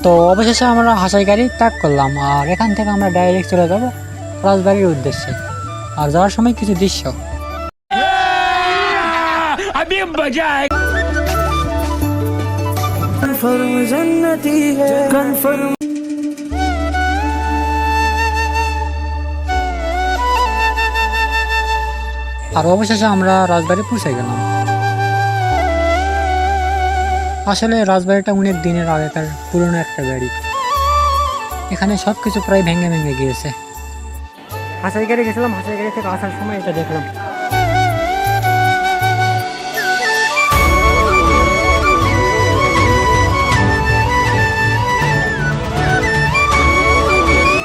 তো অবশেষে আমরা হাসাইগাড়ি ত্যাগ করলাম, আর এখান থেকে আমরা ডাইরেক্ট চলে যাব রাজবাড়ির উদ্দেশ্যে। আর যাওয়ার সময় কিছু দৃশ্য আর অবশেষে আমরা রাজবাড়ি পৌঁছে গেলাম। আসলে রাজবাড়িটা অনেক দিনের আগেকার পুরনো একটা বাড়ি, এখানে সবকিছু প্রায় ভেঙে ভেঙে গিয়েছে। হাসাইগাড়ি গেছিলাম, হাসাইগাড়ি থেকে আসার সময় এটা দেখলাম।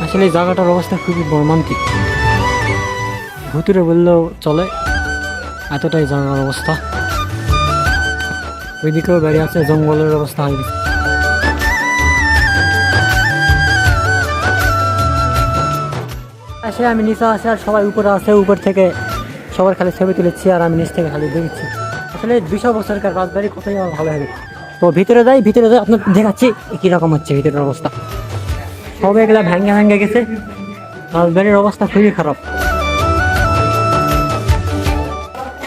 আসলে এই জায়গাটার অবস্থা খুবই মর্মান্তিক, ভুতুরে বললেও চলে, এতটাই জায়গার অবস্থা। ওইদিকেও বাড়ি আছে, জঙ্গলের অবস্থা হয়ে গেছে। আসে আমি নিচে আসে আর সবাই উপরে আছে, উপর থেকে সবার খালি ছবি তুলেছি আর আমি নিচ থেকে খালি দেখছি। আসলে 200 বছরকার রাজবাড়ি কতই ভালো হবে। তো ভিতরে যাই আপনার দেখাচ্ছি কীরকম হচ্ছে ভিতরের অবস্থা। সব এগুলা ভেঙে ভেঙে গেছে, রাজবাড়ির অবস্থা খুবই খারাপ,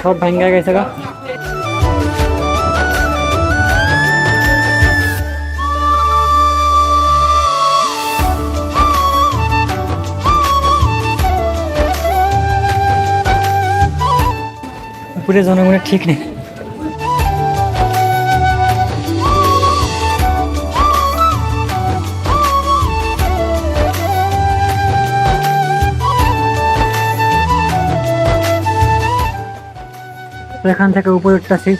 সব ভেঙে গেছে গা। উপরে জনগণের ঠিক নেই। এখান থেকে উপরে উঠতেছি,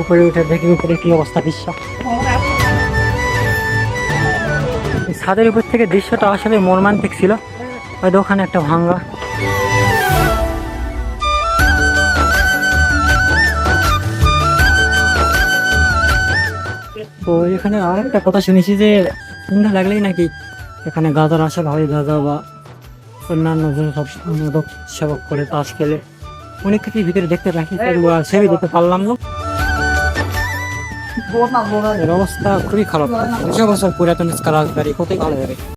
উপরে উঠে দেখি উপরে কি অবস্থা দৃশ্য। ছাদের উপর থেকে দৃশ্যটা আসলে মর্মান্তিক ছিল। হয়তো ওখানে একটা ভাঙ্গা, তো এখানে আরেকটা কথা শুনেছি যে সন্ধ্যা লাগলেই নাকি এখানে গাঁজার আসে, ভাই গাঁজা বা অন্যান্য যে সব মাদক সেবক করে, তাস খেলে, অনেক কিছুই ভিতরে দেখতে পাচ্ছি, ছবি দেখতে পারলাম না। এর অবস্থা খুবই খারাপ, 200 বছর পুরাতন রাজবাড়ি, কতই ভালো হবে।